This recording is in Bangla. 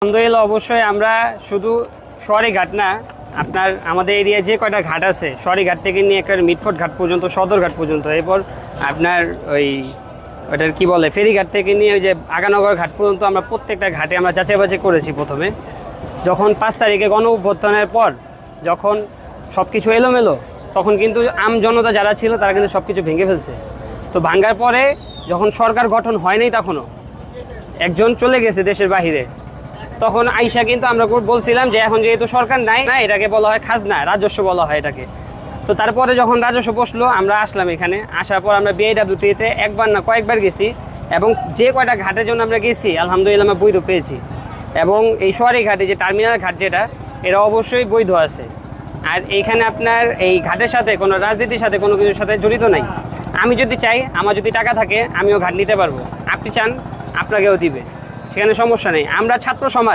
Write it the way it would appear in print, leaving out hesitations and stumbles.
আলহামদুলিল্লাহ, অবশ্যই আমরা শুধু শহরে ঘাট না, আপনার আমাদের এরিয়ায় যে কয়টা ঘাট আছে, শহরে ঘাট থেকে নিয়ে একটা মিটফোর্ট ঘাট পর্যন্ত, সদর ঘাট পর্যন্ত, এরপর আপনার ওটার কি বলে ফেরিঘাট থেকে নিয়ে ওই যে আগানগর ঘাট পর্যন্ত আমরা প্রত্যেকটা ঘাটে আমরা যাচাই বাছাই করেছি। প্রথমে যখন 5 তারিখে গণ অভ্যুত্থানের পর যখন সব কিছু এলোমেলো, তখন কিন্তু আম জনতা যারা ছিল তারা কিন্তু সব কিছু ভেঙে ফেলছে। তো ভাঙ্গার পরে যখন সরকার গঠন হয় নাই, তখনও একজন চলে গেছে দেশের বাহিরে, তখন আইসা কিন্তু আমরা বলছিলাম যে এখন যেহেতু সরকার নাই, না এটাকে বলা হয় খাজনা, রাজস্ব বলা হয় এটাকে। তো তারপরে যখন রাজস্ব বসলো, আমরা আসলাম এখানে। আসার পর আমরা বিআইডব্লিউটিতে একবার না কয়েকবার গেছি, এবং যে কয়টা ঘাটের জন্য আমরা গেছি আলহামদুলিল্লাহ আমরা বৈধ পেয়েছি। এবং এই সোয়ারি ঘাটে যে টার্মিনাল ঘাট যেটা, এটা অবশ্যই বৈধ আছে। আর এইখানে আপনার এই ঘাটের সাথে কোনো রাজনীতির সাথে কোনো কিছুর সাথে জড়িত নাই। আমি যদি চাই, আমার যদি টাকা থাকে, আমিও ঘাট নিতে পারবো। আপনি চান, আপনাকেও দিবে, সেখানে সমস্যা নেই। আমরা ছাত্র সমাজ।